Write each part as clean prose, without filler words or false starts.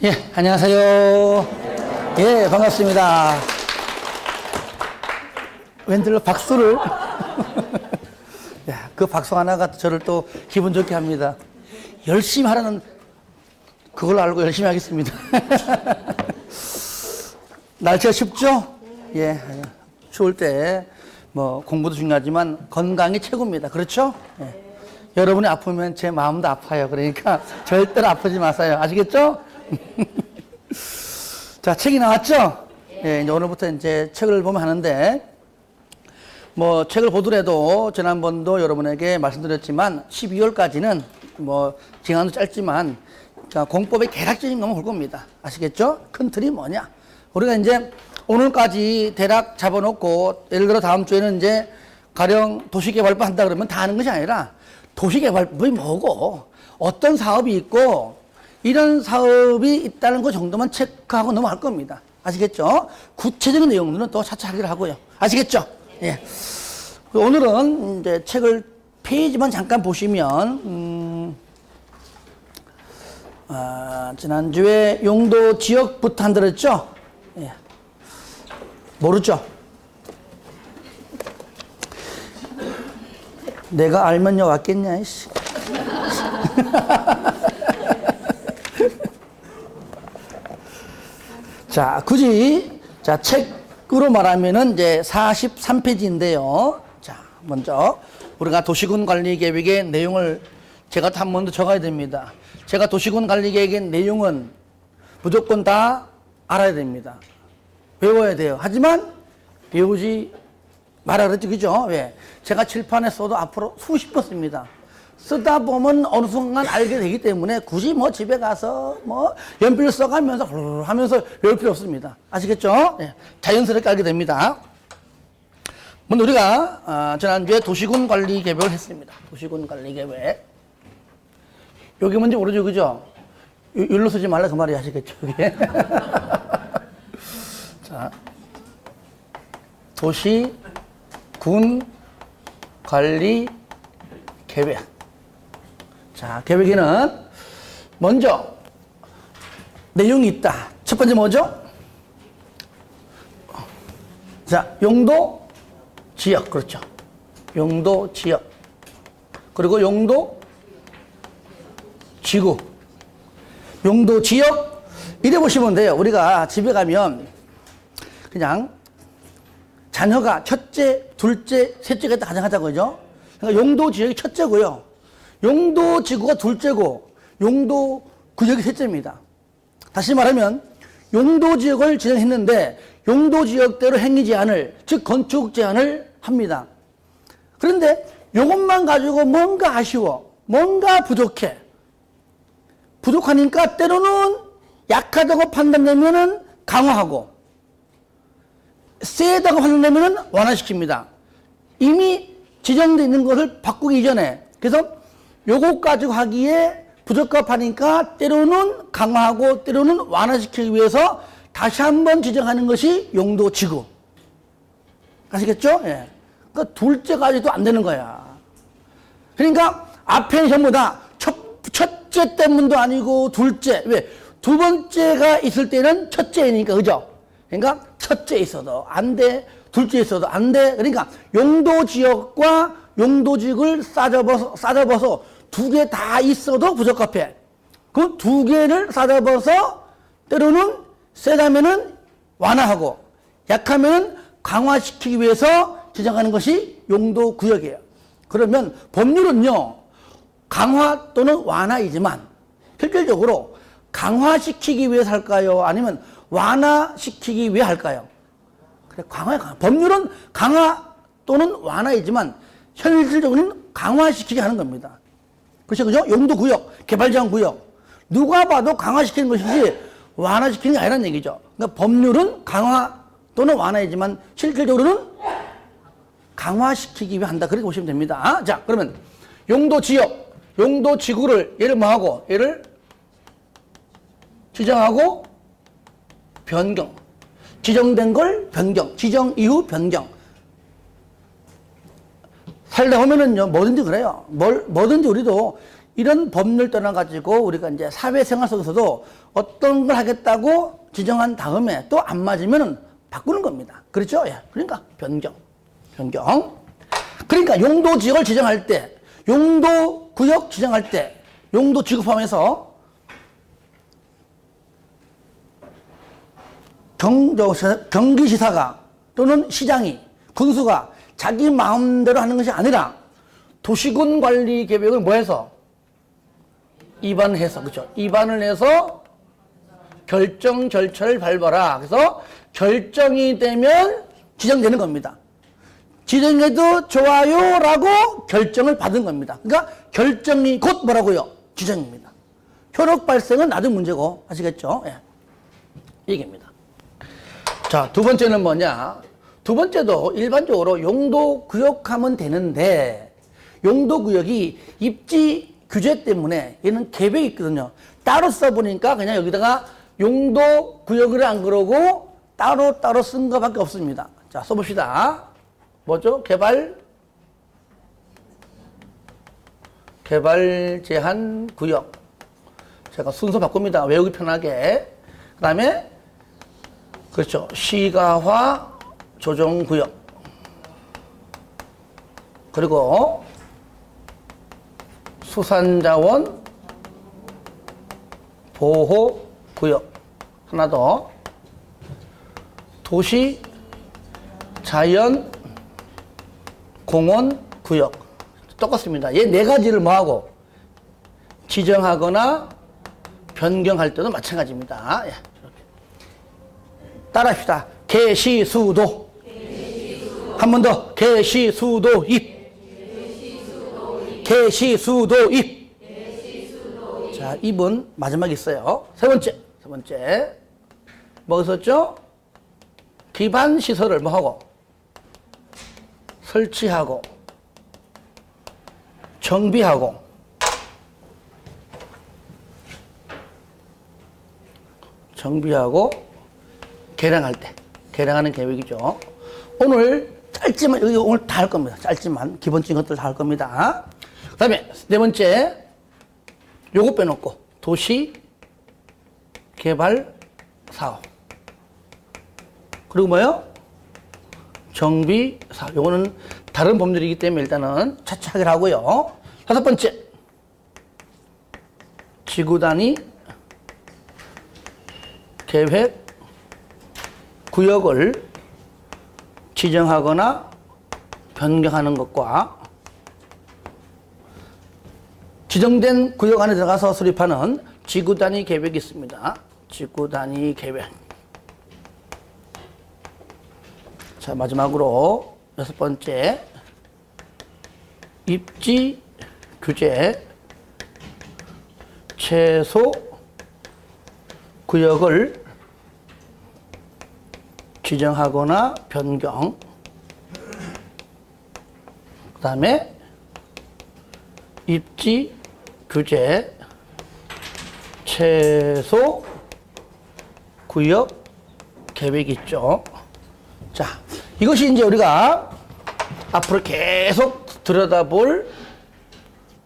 예, 안녕하세요. 예, 반갑습니다. 웬들로 박수를. 야, 그 박수 하나가 저를 또 기분 좋게 합니다. 열심히 하라는 그걸 알고 열심히 하겠습니다. 날씨가 춥죠? 예, 추울 때 뭐 공부도 중요하지만 건강이 최고입니다. 그렇죠? 예. 여러분이 아프면 제 마음도 아파요. 그러니까 절대로 아프지 마세요. 아시겠죠? 자, 책이 나왔죠? 예, 이제 오늘부터 이제 책을 보면 하는데, 뭐, 책을 보더라도 지난번도 여러분에게 말씀드렸지만, 12월까지는 뭐, 기간도 짧지만, 공법의 개략적인 것만 볼 겁니다. 아시겠죠? 큰 틀이 뭐냐? 우리가 이제 오늘까지 대략 잡아놓고, 예를 들어 다음 주에는 이제 가령 도시개발법 한다 그러면 다 하는 것이 아니라, 도시개발법이 뭐고, 어떤 사업이 있고, 이런 사업이 있다는 것 정도만 체크하고 넘어갈 겁니다. 아시겠죠? 구체적인 내용들은 또 차차 하기로 하고요. 아시겠죠? 예. 오늘은 이제 책을 페이지만 잠깐 보시면, 지난주에 용도 지역부터 한다랬죠? 예. 모르죠? 내가 알면요, 왔겠냐, 이씨. 자, 굳이, 자, 책으로 말하면은 이제 43페이지인데요. 자, 먼저, 우리가 도시군 관리 계획의 내용을 제가 한 번 더 적어야 됩니다. 제가 도시군 관리 계획의 내용은 무조건 다 알아야 됩니다. 외워야 돼요. 하지만, 배우지 말아 그랬죠. 그죠? 왜? 제가 칠판에 써도 앞으로 수십 번 씁니다. 쓰다 보면 어느 순간 알게 되기 때문에 굳이 뭐 집에 가서 뭐 연필 써가면서 하면서 외울 필요 없습니다. 아시겠죠? 네. 자연스럽게 알게 됩니다. 먼저 우리가 지난주에 도시군 관리 계획을 했습니다. 도시군 관리 계획. 여기 뭔지 모르죠, 그죠? 일로 쓰지 말라 그 말이 아시겠죠? 이게. 자, 도시군 관리 계획. 자, 계획에는 먼저 내용이 있다. 첫 번째 뭐죠? 자, 용도 지역. 그렇죠. 용도 지역. 그리고 용도 지구. 용도 지역. 이래 보시면 돼요. 우리가 집에 가면 그냥 자녀가 첫째, 둘째, 셋째가 다 가정하자고 그죠? 그러니까 용도 지역이 첫째고요. 용도 지구가 둘째고 용도 구역이 셋째입니다. 다시 말하면 용도 지역을 지정했는데 용도 지역대로 행위 제한을, 즉 건축 제한을 합니다. 그런데 이것만 가지고 뭔가 아쉬워, 뭔가 부족해. 부족하니까 때로는 약하다고 판단되면은 강화하고 세다고 판단되면은 완화시킵니다. 이미 지정되어 있는 것을 바꾸기 이전에. 그래서 요것 가지고 하기에 부적합하니까 때로는 강화하고 때로는 완화시키기 위해서 다시 한번 지정하는 것이 용도 지구. 아시겠죠? 예. 그러니까 둘째까지도 안 되는 거야. 그러니까 앞에는 전부 다 첫째 때문도 아니고 둘째. 왜? 두 번째가 있을 때는 첫째이니까, 그죠? 그러니까 첫째 있어도 안 돼. 둘째 있어도 안 돼. 그러니까 용도 지역과 용도 지역을 싸잡아서 두 개 다 있어도 부적합해. 그 두 개를 싸잡아서 때로는 세다면은 완화하고 약하면은 강화시키기 위해서 지정하는 것이 용도 구역이에요. 그러면 법률은요, 강화 또는 완화이지만 실질적으로 강화시키기 위해서 할까요? 아니면 완화시키기 위해 할까요? 그래, 법률은 강화 또는 완화이지만 현실적으로는 강화시키게 하는 겁니다. 그렇죠, 그죠? 용도구역, 개발제한구역. 누가 봐도 강화시키는 것이지 완화시키는 게 아니라는 얘기죠. 그러니까 법률은 강화 또는 완화이지만 실질적으로는 강화시키기 위해 한다. 그렇게 보시면 됩니다. 자, 그러면 용도지역, 용도지구를 얘를 뭐하고? 얘를 지정하고 변경. 지정된 걸 변경. 지정 이후 변경. 살다 보면은요, 뭐든지 그래요. 뭐든지 우리도 이런 법률 떠나가지고 우리가 이제 사회생활 속에서도 어떤 걸 하겠다고 지정한 다음에 또 안 맞으면 바꾸는 겁니다. 그렇죠? 예. 그러니까 변경. 그러니까 용도 지역을 지정할 때, 용도 구역 지정할 때, 용도 지구 포함해서 경기지사가 또는 시장이, 군수가 자기 마음대로 하는 것이 아니라 도시군 관리 계획을 뭐 해서? 입안해서, 그죠? 입안을 해서 결정 절차를 밟아라. 그래서 결정이 되면 지정되는 겁니다. 지정해도 좋아요라고 결정을 받은 겁니다. 그러니까 결정이 곧 뭐라고요? 지정입니다. 효력 발생은 나중 문제고, 아시겠죠? 예. 얘기입니다. 자, 두 번째는 뭐냐? 두 번째도 일반적으로 용도 구역하면 되는데, 용도 구역이 입지 규제 때문에 얘는 계획이 있거든요. 따로 써보니까 그냥 여기다가 용도 구역을 안 그러고 따로 쓴 것밖에 없습니다. 자, 써봅시다. 뭐죠? 개발 제한 구역. 제가 순서 바꿉니다. 외우기 편하게. 그 다음에, 그렇죠. 시가화 조정 구역. 그리고 수산자원 보호 구역. 하나 더. 도시 자연 공원 구역. 똑같습니다. 얘 네 가지를 뭐하고? 지정하거나 변경할 때도 마찬가지입니다. 예. 따라합시다. 개시수도. 한 번 더. 개시수도 입. 개시수도 입. 자, 입은 마지막에 있어요. 세 번째. 뭐 있었죠? 기반 시설을 뭐하고? 설치하고, 정비하고, 개량할 때, 개량하는 계획이죠. 오늘 짧지만, 여기 오늘 다 할 겁니다. 짧지만, 기본적인 것들 다 할 겁니다. 그 다음에 네 번째, 요거 빼놓고, 도시 개발 사업. 그리고 뭐요? 정비 사업. 요거는 다른 법률이기 때문에 일단은 차차 하기로 하고요. 다섯 번째, 지구 단위 계획 구역을 지정하거나 변경하는 것과 지정된 구역 안에 들어가서 수립하는 지구 단위 계획이 있습니다. 지구 단위 계획. 자, 마지막으로 여섯 번째, 입지 규제 최소 구역을 지정하거나 변경. 그 다음에 입지 규제 최소 구역 계획이 있죠. 자, 이것이 이제 우리가 앞으로 계속 들여다볼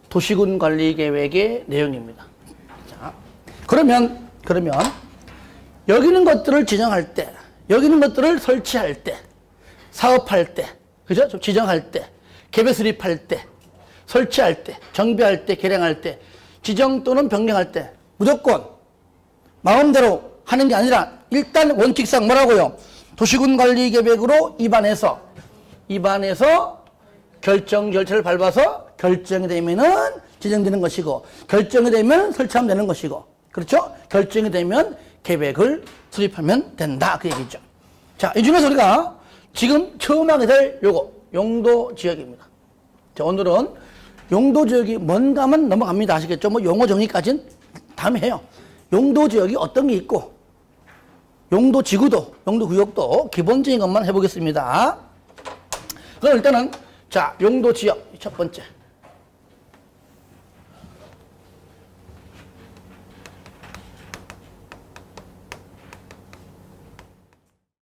도시군 관리 계획의 내용입니다. 자, 그러면 여기 있는 것들을 지정할 때, 여기 있는 것들을 설치할 때, 사업할 때, 그죠? 지정할 때, 개별 수립할 때, 설치할 때, 정비할 때, 개량할 때, 지정 또는 변경할 때 무조건 마음대로 하는 게 아니라 일단 원칙상 뭐라고요? 도시군 관리 계획으로 입안해서 결정 절차를 밟아서 결정이 되면은 지정되는 것이고, 결정이 되면 설치하면 되는 것이고, 그렇죠? 결정이 되면 계획을 수립하면 된다. 그 얘기죠. 자, 이 중에서 우리가 지금 처음 하게 될 요거, 용도 지역입니다. 자, 오늘은 용도 지역이 뭔가 하면 넘어갑니다. 아시겠죠? 뭐 용어 정의까지는 다음에 해요. 용도 지역이 어떤 게 있고, 용도 지구도, 용도 구역도 기본적인 것만 해보겠습니다. 그럼 일단은, 자, 용도 지역, 첫 번째.